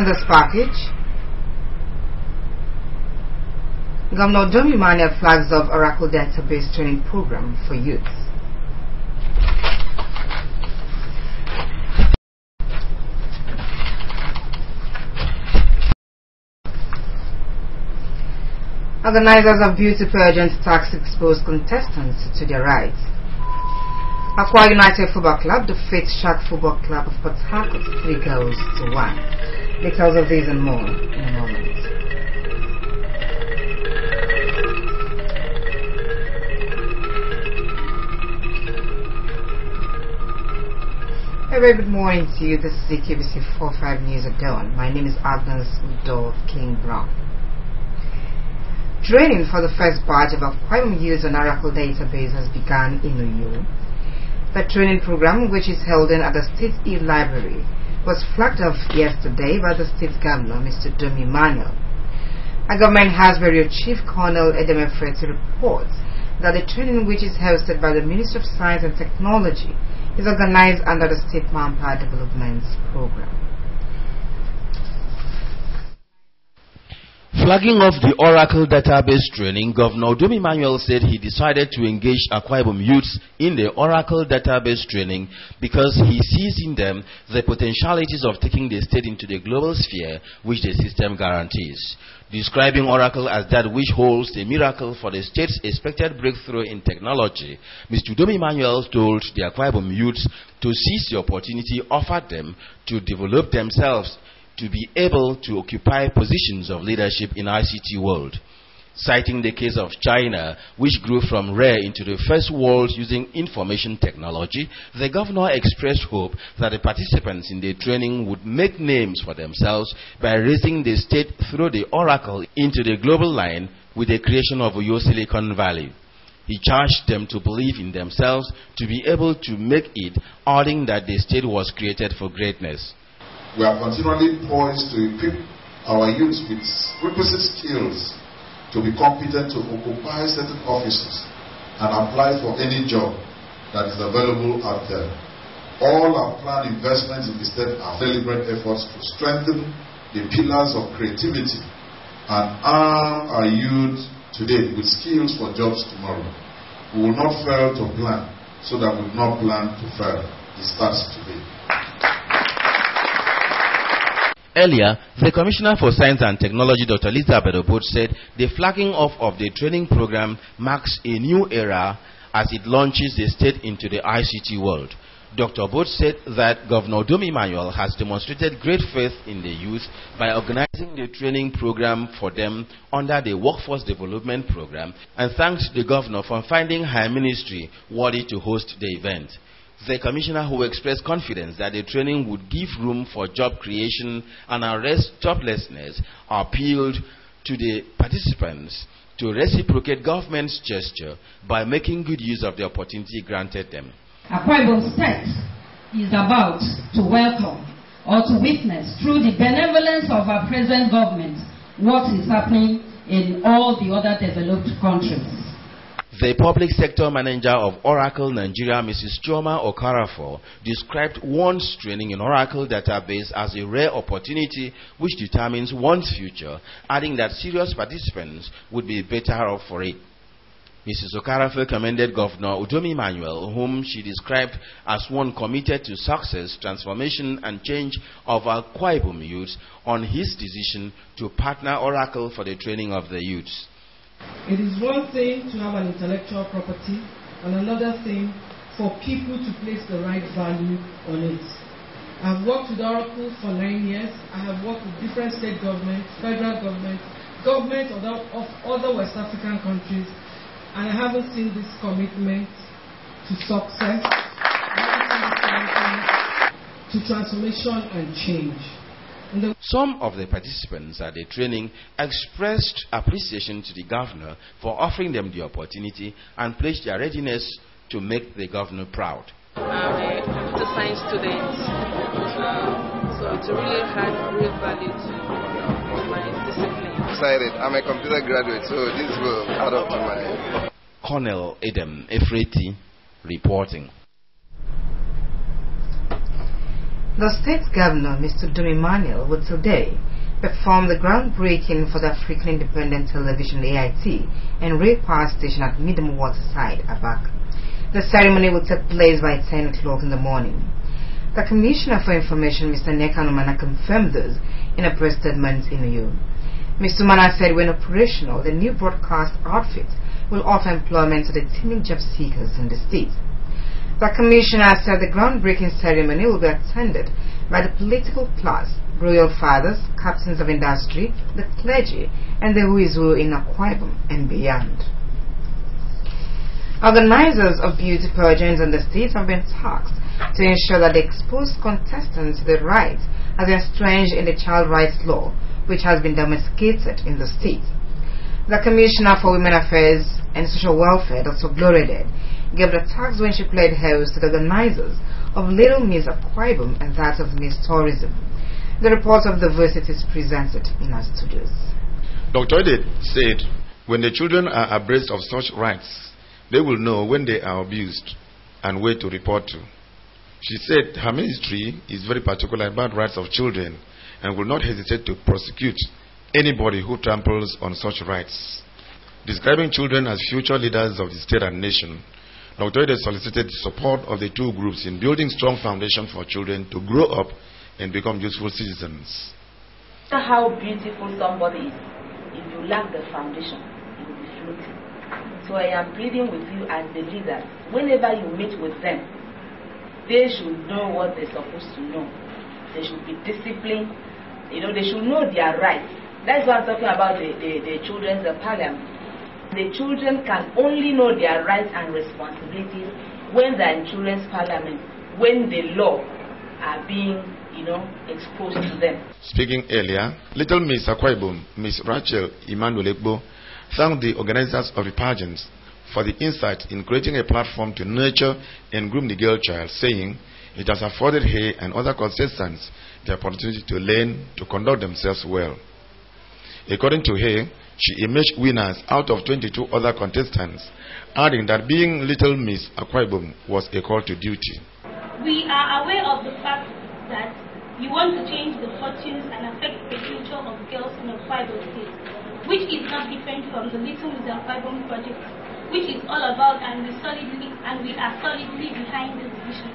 In this package, Governor Domi Emmanuel flags off Oracle database training program for youth. Organizers of beauty pageants tax exposed contestants to their rights. Akwa United Football Club defeats Shark Football Club of Port Harcourt 3 goals to 1. Details of these and more in a moment. A very good morning to you. This is the KBC 45 News at Dawn. My name is Agnes Udo King Brown. Training for the first batch of Akwa Ibom youth on Oracle database has begun in Uyo. The training program, which is held at the State E-Library, was flagged off yesterday by the State Governor, Mr. Domi Emmanuel. A government Hasbury Chief Colonel Edem Efreti reports that the training, which is hosted by the Ministry of Science and Technology, is organized under the State Manpower Development Program. Flagging off the Oracle database training, Governor Domi Emmanuel said he decided to engage Akwa Ibom youths in the Oracle database training because he sees in them the potentialities of taking the state into the global sphere which the system guarantees. Describing Oracle as that which holds a miracle for the state's expected breakthrough in technology, Mr. Domi Emmanuel told the Akwa Ibom youths to seize the opportunity offered them to develop themselves to be able to occupy positions of leadership in ICT world. Citing the case of China, which grew from rare into the first world using information technology, the governor expressed hope that the participants in the training would make names for themselves by raising the state through the Oracle into the global line with the creation of Uyo Silicon Valley. He charged them to believe in themselves to be able to make it, adding that the state was created for greatness. We are continually poised to equip our youth with requisite skills to be competent to occupy certain offices and apply for any job that is available out there. All our planned investments in the state are deliberate efforts to strengthen the pillars of creativity and arm our youth today with skills for jobs tomorrow. We will not fail to plan so that we will not plan to fail. It starts today. Earlier, the Commissioner for Science and Technology, Dr. Elizabeth Obot, said the flagging off of the training program marks a new era as it launches the state into the ICT world. Dr. Obot said that Governor Domi Emmanuel has demonstrated great faith in the youth by organizing the training program for them under the Workforce Development Program and thanked the governor for finding her ministry worthy to host the event. The commissioner, who expressed confidence that the training would give room for job creation and arrest joblessness, appealed to the participants to reciprocate government's gesture by making good use of the opportunity granted them. Akwa Ibom State is about to welcome or to witness through the benevolence of our present government what is happening in all the other developed countries. The public sector manager of Oracle Nigeria, Mrs. Chioma Okarafo, described one's training in Oracle database as a rare opportunity which determines one's future, adding that serious participants would be better off for it. Mrs. Okarafo commended Governor Domi Emmanuel, whom she described as one committed to success, transformation and change of Akwa Ibom youths, on his decision to partner Oracle for the training of the youths. It is one thing to have an intellectual property and another thing for people to place the right value on it. I've worked with Oracle for 9 years. I have worked with different state governments, federal governments, governments of other West African countries, and I haven't seen this commitment to success, to transformation and change. Some of the participants at the training expressed appreciation to the governor for offering them the opportunity and pledged their readiness to make the governor proud. I'm a computer science student, so it really had real value to my discipline. Excited. I'm a computer graduate, so this will add up to my... Colonel Edem Efreti reporting. The state governor, Mr. Dumi Manuel, would today perform the groundbreaking for the African Independent Television AIT and rail power station at Midam Waterside, Abak. The ceremony will take place by 10 o'clock in the morning. The Commissioner for Information, Mr. Nneka Numana, confirmed this in a press statement in Uyo. Mr. Numana said when operational, the new broadcast outfit will offer employment to the teeming job seekers in the state. The Commissioner said the groundbreaking ceremony will be attended by the political class, royal fathers, captains of industry, the clergy, and the who is who in Akwa Ibom and beyond. Organizers of beauty pageants in the state have been tasked to ensure that they expose contestants to the rights as entrenched in the child rights law, which has been domesticated in the state. The Commissioner for Women Affairs and Social Welfare, Dr. Gloria Dead, gave the task when she played host to the organizers of Little Miss Akwa Ibom and that of Miss Tourism. The report of the Versit is presented in our studios. Dr. Dead said, when the children are abreast of such rights, they will know when they are abused and where to report to. She said her ministry is very particular about rights of children and will not hesitate to prosecute anybody who tramples on such rights. Describing children as future leaders of the state and nation, Dr. Ede solicited the support of the two groups in building strong foundation for children to grow up and become useful citizens. How beautiful somebody is, if you lack the foundation, it will be floating. So I am pleading with you as the leaders, whenever you meet with them, they should know what they're supposed to know. They should be disciplined. They should know their rights. That's why I'm talking about the children's parliament. The children can only know their rights and responsibilities when they're in children's parliament, when the law are being, exposed to them. Speaking earlier, Little Miss Akwa Ibom, Miss Rachel Emmanuel Egbo, thanked the organizers of the pageants for the insight in creating a platform to nurture and groom the girl child, saying it has afforded her and other contestants the opportunity to learn to conduct themselves well. According to her, she emerged winners out of 22 other contestants, adding that being Little Miss Akwa Ibom was a call to duty. We are aware of the fact that you want to change the fortunes and affect the future of girls in Akwa Ibom State, which is not different from the Little Miss Akwa Ibom project, which is all about and we are solidly behind this vision.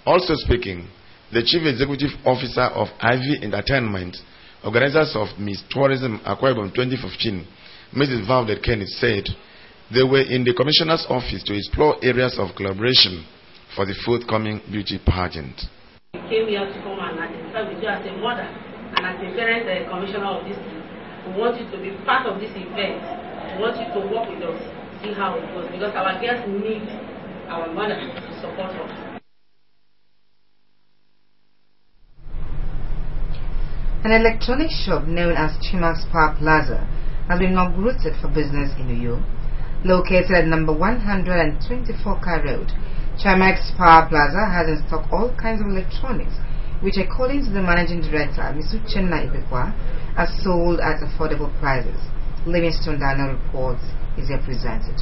Also speaking, the Chief Executive Officer of Ivy Entertainment, organizers of Miss Tourism Akwa Ibom 2015, Mrs. Valdez Kenneth, said they were in the Commissioner's office to explore areas of collaboration for the forthcoming beauty pageant. We came here to come and identify with you as a mother and as a parent commissioner of this thing. We want you to be part of this event. We want you to work with us, see how it goes, because our girls need our mother to support us. An electronic shop known as Chimax Power Plaza has been inaugurated for business in Uyo. Located at number 124 Car Road, Chimax Power Plaza has in stock all kinds of electronics, which according to the managing director, Ms. Uchenna Ibekwa, are sold at affordable prices. Livingstone Daniel reports is represented.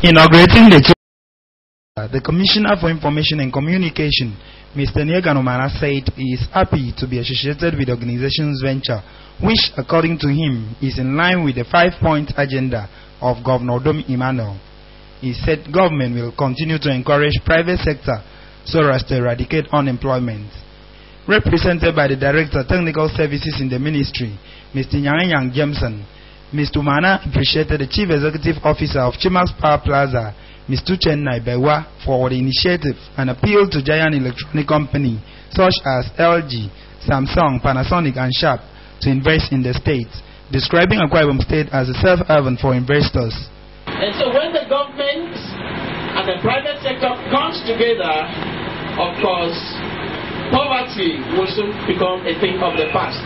Inaugurating the Commissioner for Information and Communication, Mr. Nneka Numana, said he is happy to be associated with the organization's venture, which, according to him, is in line with the 5-point agenda of Governor Dumi Manuel. He said government will continue to encourage private sector so as to eradicate unemployment. Represented by the Director Technical Services in the Ministry, Mr. Nyang Jameson, Mr. Numana appreciated the Chief Executive Officer of Chimax Power Plaza, Mr. Uchenna Ibekwa, for the initiative and appeal to giant electronic companies such as LG, Samsung, Panasonic and Sharp to invest in the state, describing Akwa Ibom State as a safe haven for investors. And so when the government and the private sector comes together, of course, poverty will soon become a thing of the past.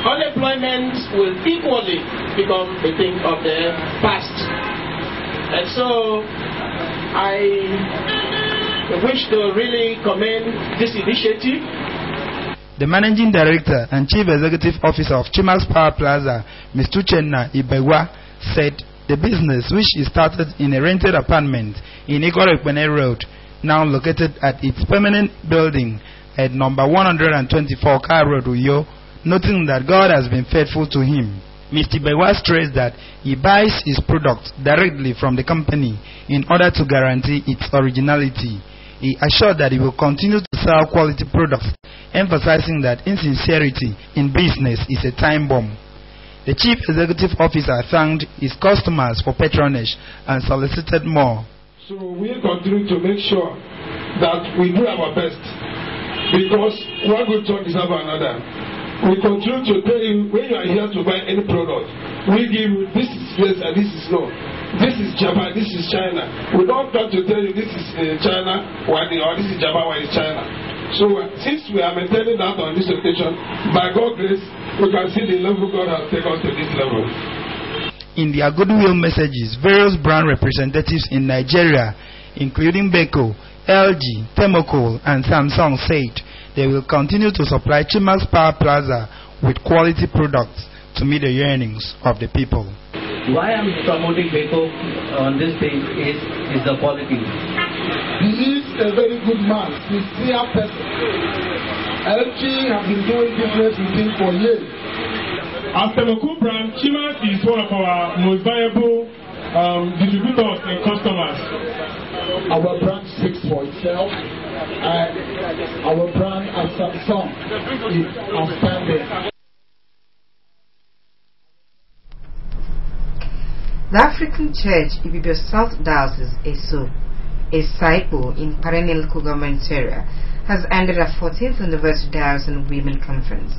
Unemployment will equally become a thing of the past. And so I wish to really commend this initiative. The Managing Director and Chief Executive Officer of Chimax Power Plaza, Mr. Uchenna Ibekwa, said the business, which is started in a rented apartment in Ikorekpene Road, now located at its permanent building at number 124 Car Road, Uyo, noting that God has been faithful to him. Mr. Bewa stressed that he buys his products directly from the company in order to guarantee its originality. He assured that he will continue to sell quality products, emphasizing that insincerity in business is a time bomb. The chief executive officer thanked his customers for patronage and solicited more. So we continue to make sure that we do our best, because one good talk is about another. We continue to tell you, when you are here to buy any product, we give you this is yes and this is no. This is Japan, this is China. We don't come to tell you this is China or this is Japan or it's China. So since we are maintaining that on this occasion, by God's grace, we can see the level God has taken us to this level. In their goodwill messages, various brand representatives in Nigeria, including Beko, LG, Thermocool, and Samsung, said they will continue to supply Chimax Power Plaza with quality products to meet the yearnings of the people. Why I'm promoting Beko on this thing is the quality. He is a very good man, sincere person. LG has been doing business with him for years. As Thermocool brand, Chimax is one of our most viable distributors and customers. Our brand speaks for itself. Our brand as Samsung is outstanding. The African Church, Ibibio South Diocese, ESO, a cycle in perennial government area, has ended a 14th Anniversary Diocesan Women Conference.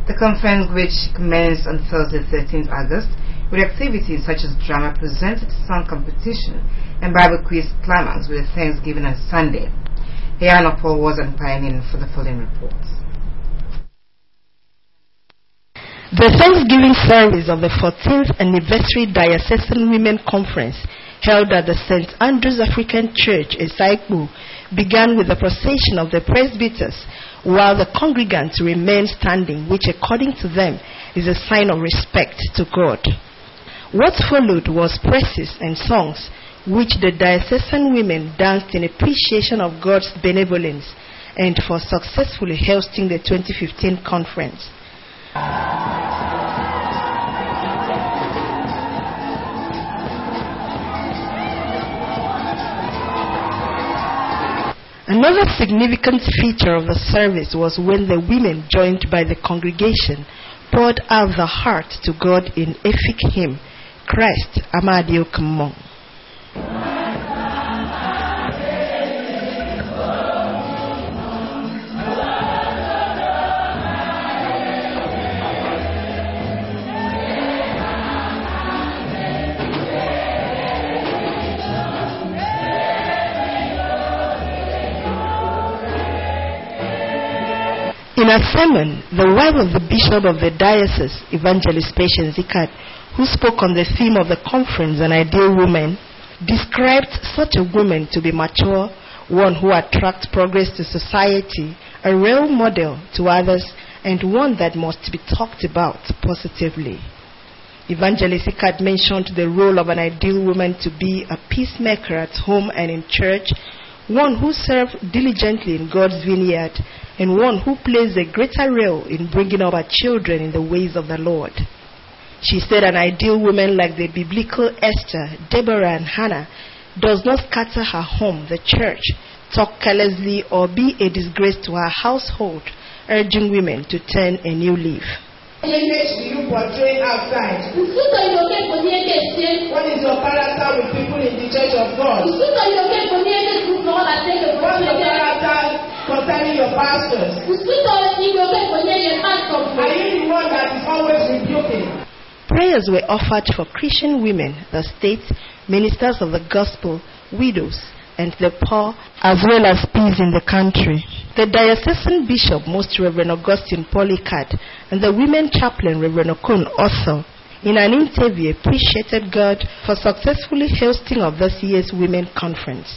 The conference, which commenced on Thursday, 13th August, with activities such as drama presented, song competition, and Bible quiz climax with Thanksgiving on Sunday. Diana Paul was on pioneering for the following reports. The Thanksgiving service of the 14th Anniversary Diocesan Women Conference, held at the St. Andrew's African Church, Esaipu, began with the procession of the presbyters, while the congregants remained standing, which according to them is a sign of respect to God. What followed was praises and songs, which the diocesan women danced in appreciation of God's benevolence and for successfully hosting the 2015 conference. Another significant feature of the service was when the women, joined by the congregation, poured out their heart to God in epic hymn, Christ Amadio Kamong. In a sermon, the wife of the bishop of the diocese, Evangelist Patience Ikat, who spoke on the theme of the conference, An Ideal Woman, described such a woman to be mature, one who attracts progress to society, a role model to others, and one that must be talked about positively. Evangelist Ikat mentioned the role of an ideal woman to be a peacemaker at home and in church, one who serves diligently in God's vineyard, and one who plays a greater role in bringing up her children in the ways of the Lord. She said an ideal woman like the biblical Esther, Deborah, and Hannah does not scatter her home, the church, talk carelessly, or be a disgrace to her household, urging women to turn a new leaf. What image do you portray outside? What is your character with people in the church of God? What's your character concerning your pastors? Are you the one that is always rebuking? Prayers were offered for Christian women, the state, ministers of the gospel, widows, and the poor, as well as peace in the country. The diocesan bishop, Most Reverend Augustine Polycat, and the women chaplain, Reverend Okun Othel, in an interview, appreciated God for successfully hosting of this year's Women Conference.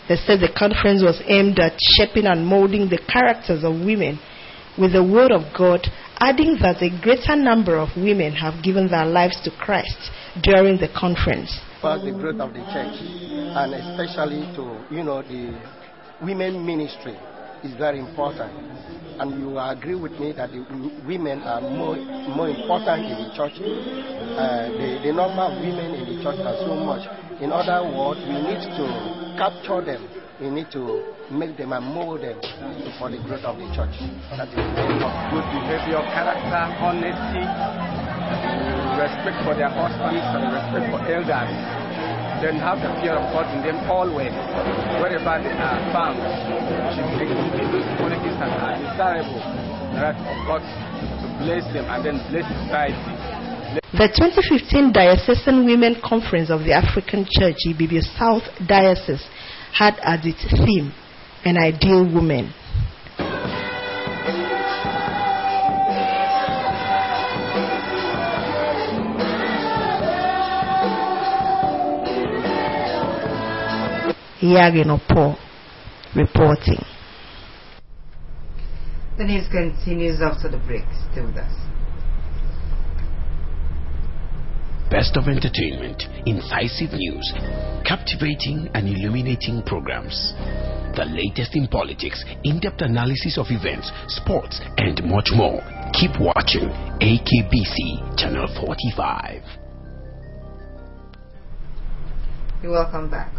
They said the conference was aimed at shaping and molding the characters of women with the Word of God adding that a greater number of women have given their lives to Christ during the conference. For the growth of the church, and especially to, the women ministry is very important. And you agree with me that the women are more important in the church. The number of women in the church are so much. In other words, we need to capture them. We need to make them and mold them for the growth of the church. That is good behavior, character, honesty, respect for their husbands, and respect for elders. Then have the fear of God in them always, wherever they are found. Should take in those qualities that are desirable, that of God to bless them and then bless society. The 2015 Diocesan Women Conference of the African Church, Ibibio South Diocese, had as its theme, an ideal woman. Yagenopo reporting. The news continues after the break. Stay with us. Best of entertainment, incisive news, captivating and illuminating programs. The latest in politics, in-depth analysis of events, sports, and much more. Keep watching AKBC Channel 45. You're welcome back.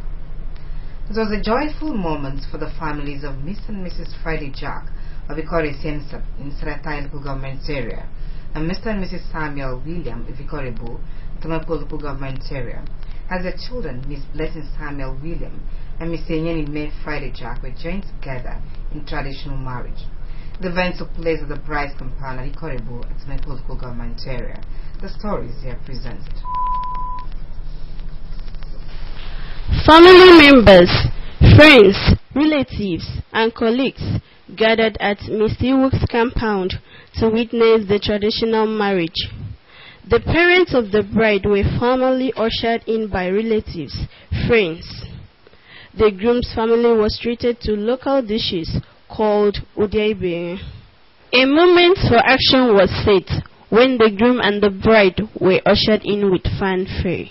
It was a joyful moment for the families of Mr. and Mrs. Friday Jack of Ikore Sensa in Seratai local government area and Mr. and Mrs. Samuel William of Ikorebu, Tomapo local government area, as their children, Miss Blessing Samuel William and Miss Enyeni May Friday Jack, were joined together in traditional marriage. The event took place at the bride's compound at Ikorebu at Tomapo local government area. The stories here presented. Family members, friends, relatives, and colleagues gathered at Mr. Iwook's compound to witness the traditional marriage. The parents of the bride were formally ushered in by relatives, friends. The groom's family was treated to local dishes called Udiaibe. A moment for action was set when the groom and the bride were ushered in with fanfare.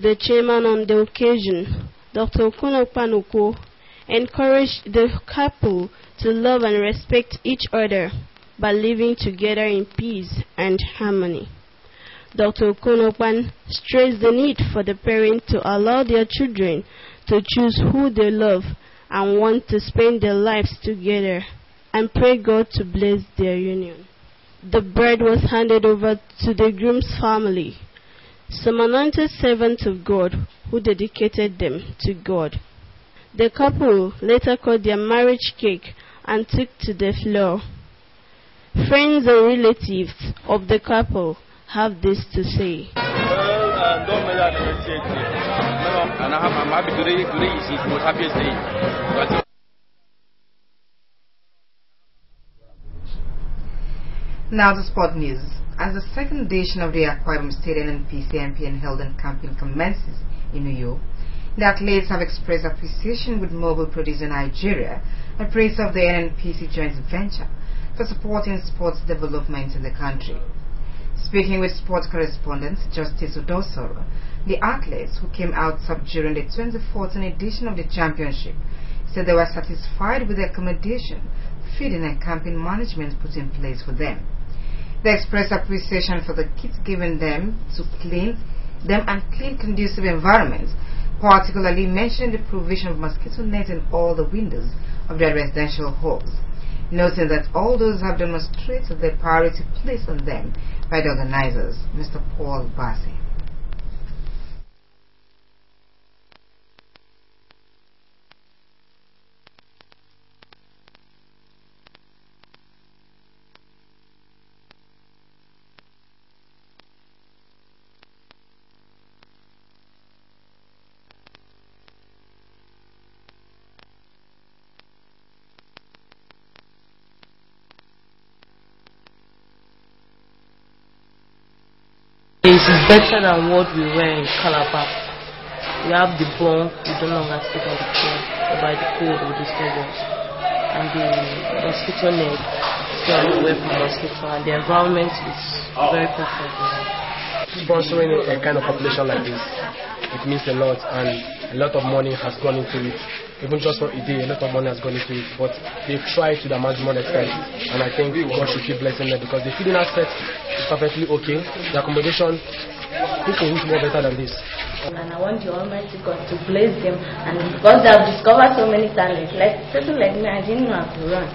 The chairman on the occasion, Dr. Okunokpanuko, encouraged the couple to love and respect each other by living together in peace and harmony. Dr. Okunokpan stressed the need for the parents to allow their children to choose who they love and want to spend their lives together, and pray God to bless their union. The bride was handed over to the groom's family, some anointed servants of God who dedicated them to God. The couple later cut their marriage cake and took to the floor. Friends and relatives of the couple have this to say. I'm happy today. Today is the most happiest day. Now the sport news. As the second edition of the Akwa Ibom State NNPC MPN Helden campaign commences in Uyo, the athletes have expressed appreciation with mobile producer Nigeria and praise of the NNPC joint venture for supporting sports development in the country. Speaking with sports correspondent Justice Udosoro, the athletes who came out top during the 2014 edition of the championship said they were satisfied with the accommodation, feeding and camping management put in place for them. They expressed appreciation for the kits given them to clean them and clean conducive environments, particularly mentioning the provision of mosquito net in all the windows of their residential homes, noting that all those have demonstrated the priority placed on them by the organizers. Mr. Paul Bassi. It is better than what we were in Calabar. We have the bone, we no longer sleep on the floor, whereby the cold will disturb us. And the mosquito net, stay away from mosquito, and the environment is very perfect. Sponsoring a kind of population like this, it means a lot, and a lot of money has gone into it. Even just for a day, a lot of money has gone into it, but they try to the maximum extent, and I think God should keep blessing them, because the feeding aspect is perfectly okay. The accommodation, who can eat more better than this? And I want the Almighty God to bless them, and because they have discovered so many talents, like people like me, I didn't know how to run.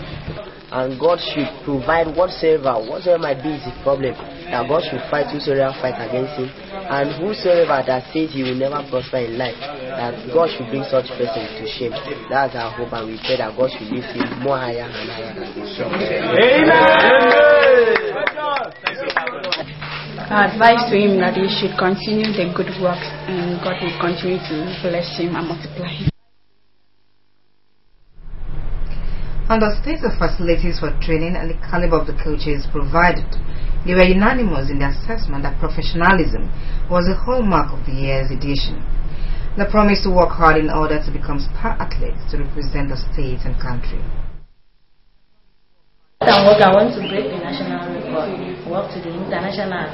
And God should provide whatsoever might be his problem. That God should fight whosoever fight against him, and whosoever that says he will never prosper in life, that God should bring such person to shame. That's our hope, and we pray that God should lift him more higher and higher than this. Our advice to him that he should continue the good works, and God will continue to bless him and multiply him. On the state of facilities for training and the caliber of the coaches provided, they were unanimous in the assessment that professionalism was a hallmark of the year's edition. They promised to work hard in order to become star athletes to represent the state and country. I want to break the national record, work to the international.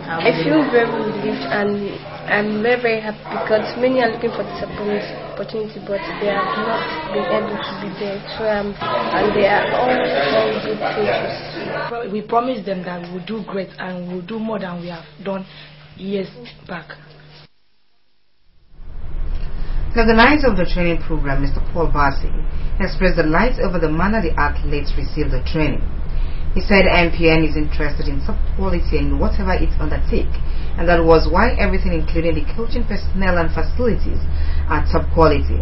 I feel very relieved, and I'm very, very happy because many are looking for this opportunity, but they have not been able to be there. So and they are all very good coaches. We promised them that we will do great and we will do more than we have done years back. The organizer of the training program, Mr. Paul Bassi, expressed delight over the manner the athletes received the training. He said MPN is interested in top quality in whatever it undertakes, and that was why everything, including the coaching personnel and facilities, are top quality.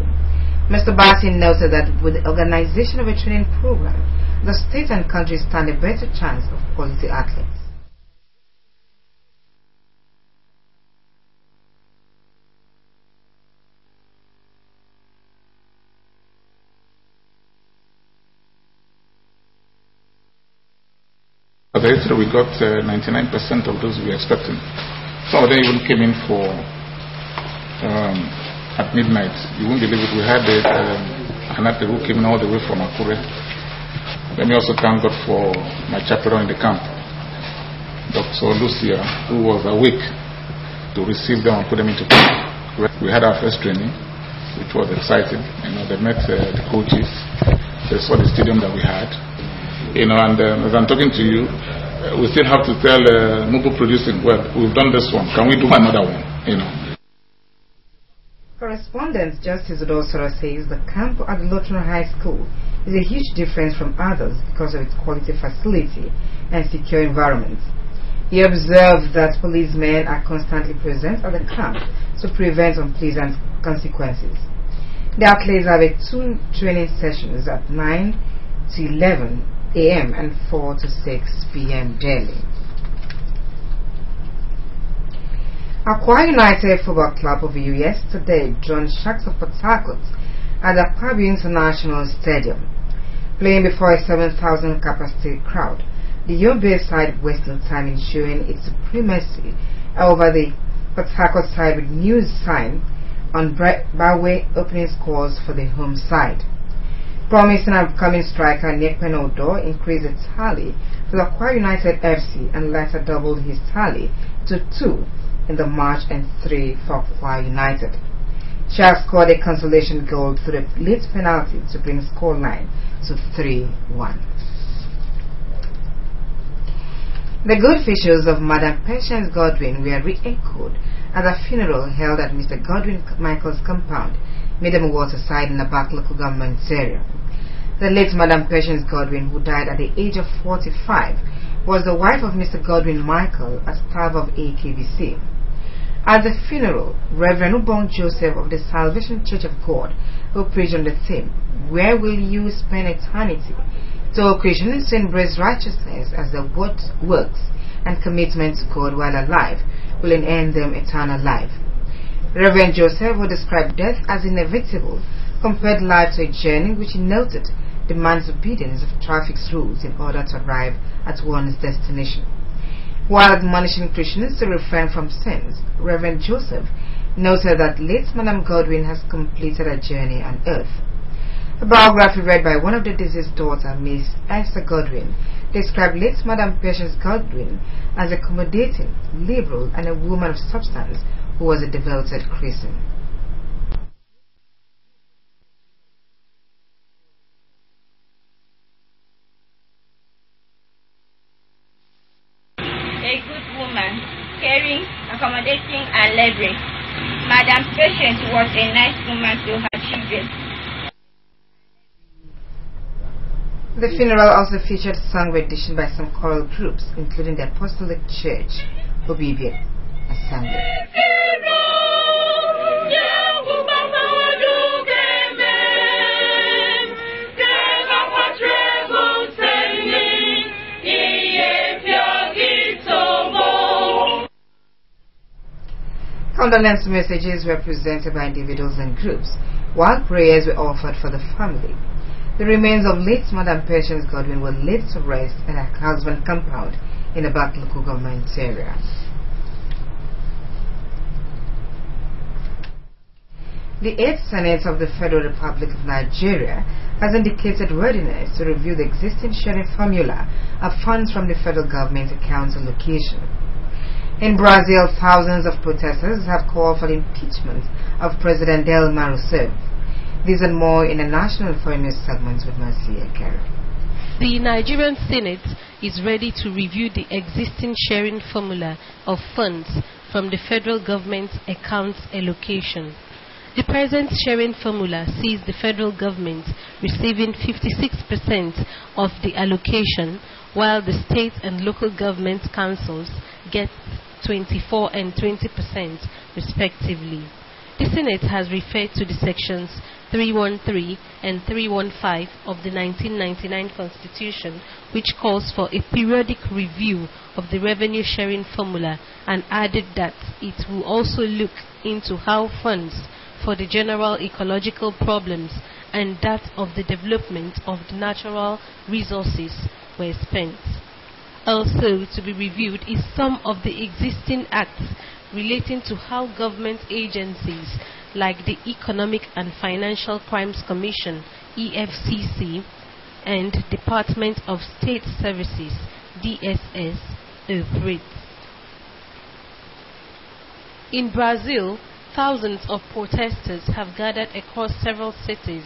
Mr. Bassi noted that with the organization of a training program, the state and country stand a better chance of quality athletes. At the history, we got 99% of those we were expecting. Some of them even came in for at midnight. You won't believe it. We had Hanate who came in all the way from Akure. Let me also thank God for my chaperone in the camp, Dr. Lucia, who was awake to receive them and put them into camp. We had our first training, which was exciting. They met the coaches. They saw the stadium that we had. And as I'm talking to you, we still have to tell Mobile Producing, well, we've done this one. Can we do another one? Correspondent Justice Odosora says the camp at Lotron High School is a huge difference from others because of its quality facility and secure environment. He observed that policemen are constantly present at the camp to prevent unpleasant consequences. The athletes have 2 training sessions at 9 to 11 a.m. and 4 to 6 p.m. daily. Akwa United Football Club of you yesterday joined Sharks of Port Harcourt at the Akwa International Stadium. Playing before a 7,000 capacity crowd, the Yobe side wasted time in showing its supremacy over the Port Harcourt side with news sign on Bawe opening scores for the home side. Promising upcoming striker Nekpen Odo increased the tally for the Akwa United FC and later doubled his tally to 2 in the match and 3 for Akwa United. Sharks scored a consolation goal through a late penalty to bring scoreline to 3-1. The good features of Madam Patience Godwin were re-echoed at a funeral held at Mr. Godwin Michael's compound, Midam Waterside in the back local government area. The late Madam Patience Godwin, who died at the age of 45, was the wife of Mr. Godwin Michael, a staff of AKBC. At the funeral, Reverend Ubong Joseph of the Salvation Church of God, who preached on the theme, "Where will you spend eternity?" told Christians to embrace righteousness as their works and commitment to God while alive will earn them eternal life. Reverend Joseph, who described death as inevitable, compared life to a journey which he noted demands obedience of traffic rules in order to arrive at one's destination. While admonishing Christians to refrain from sins, Reverend Joseph noted that late Madam Godwin has completed a journey on earth. A biography read by one of the deceased daughter, Miss Esther Godwin, described late Madam Patience Godwin as accommodating, liberal, and a woman of substance who was a devoted Christian. A good woman, caring, accommodating, and loving. Madam Patience was a nice woman to her children. The funeral also featured song rendition by some choral groups, including the Apostolic Church, Obibian Assembly. Condolence messages were presented by individuals and groups, while prayers were offered for the family. The remains of late Madam Patience Godwin were laid to rest at her husband's compound in the Back local government area. The 8th Senate of the Federal Republic of Nigeria has indicated readiness to review the existing sharing formula of funds from the federal government account allocation. In Brazil, thousands of protesters have called for the impeachment of President Dilma Rousseff. These and more in a National Foreign News segment with Marcia Carey. The Nigerian Senate is ready to review the existing sharing formula of funds from the federal government's accounts allocation. The present sharing formula sees the federal government receiving 56% of the allocation, while the state and local government councils get 24% and 20% respectively. The Senate has referred to the sections 313 and 315 of the 1999 Constitution, which calls for a periodic review of the revenue sharing formula, and added that it will also look into how funds for the general ecological problems and that of the development of the natural resources were spent. Also to be reviewed is some of the existing acts relating to how government agencies like the Economic and Financial Crimes Commission, EFCC, and Department of State Services, DSS, operate. In Brazil, thousands of protesters have gathered across several cities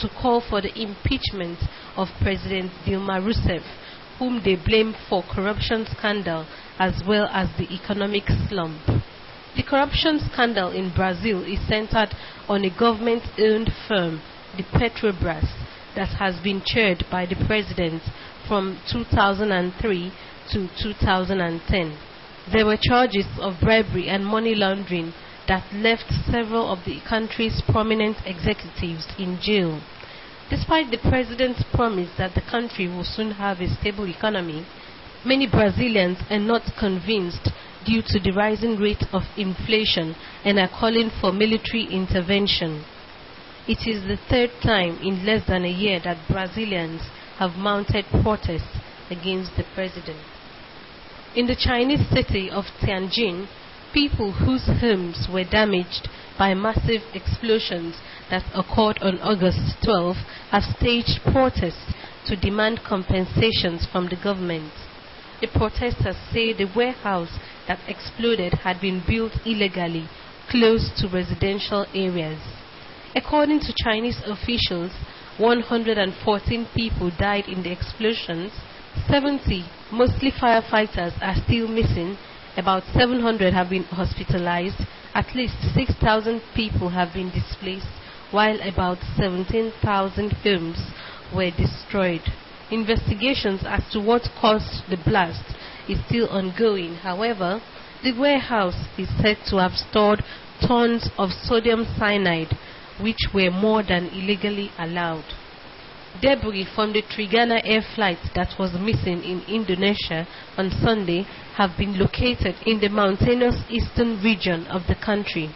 to call for the impeachment of President Dilma Rousseff, whom they blame for corruption scandal as well as the economic slump. The corruption scandal in Brazil is centered on a government-owned firm, the Petrobras, that has been chaired by the president from 2003 to 2010. There were charges of bribery and money laundering that left several of the country's prominent executives in jail. Despite the president's promise that the country will soon have a stable economy, many Brazilians are not convinced due to the rising rate of inflation and are calling for military intervention. It is the third time in less than a year that Brazilians have mounted protests against the president. In the Chinese city of Tianjin, people whose homes were damaged by massive explosions that occurred on August 12 have staged protests to demand compensations from the government. The protesters say the warehouse that exploded had been built illegally close to residential areas. According to Chinese officials, 114 people died in the explosions. 70, mostly firefighters, are still missing. About 700 have been hospitalized. At least 6,000 people have been displaced, while about 17,000 homes were destroyed. Investigations as to what caused the blast is still ongoing. However, the warehouse is said to have stored tons of sodium cyanide, which were more than illegally allowed. Debris from the Trigana air flight that was missing in Indonesia on Sunday have been located in the mountainous eastern region of the country.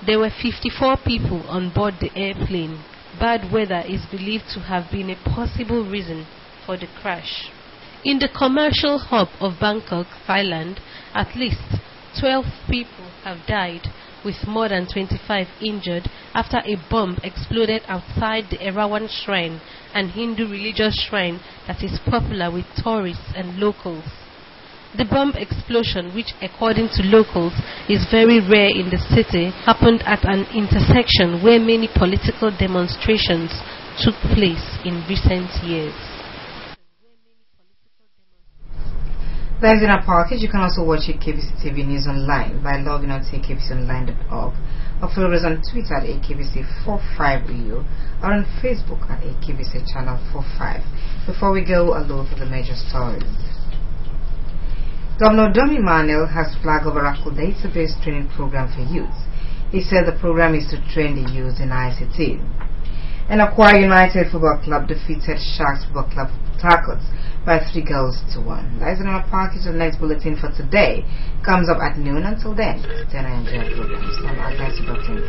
There were 54 people on board the airplane. Bad weather is believed to have been a possible reason for the crash. In the commercial hub of Bangkok, Thailand, at least 12 people have died with more than 25 injured after a bomb exploded outside the Erawan Shrine, an Hindu religious shrine that is popular with tourists and locals. The bomb explosion, which according to locals is very rare in the city, happened at an intersection where many political demonstrations took place in recent years. That is in our package. You can also watch AKBC TV News online by logging on to akbconline.org or follow us on Twitter at AKBC45EU or on Facebook at AKBC Channel 45. Before we go, a look at the major stories. Governor Domi Manuel has flagged a Oracle database training program for youth. He said the program is to train the youth in ICT. And Akwa United Football Club defeated Sharks Football Club Tarkots by 3 goals to 1. That is another package of the next bulletin for today. Comes up at noon. Until then, I enjoy our programs. I'm Agnes Dr.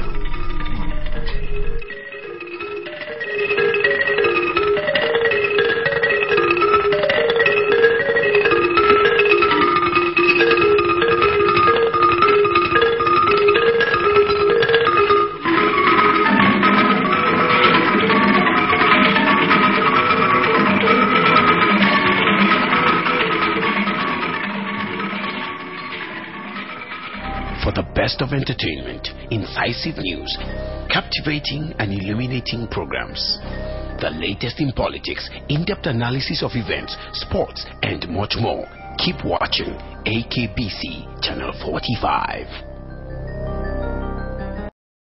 Best of entertainment, incisive news, captivating and illuminating programs. The latest in politics, in-depth analysis of events, sports, and much more. Keep watching AKBC Channel 45.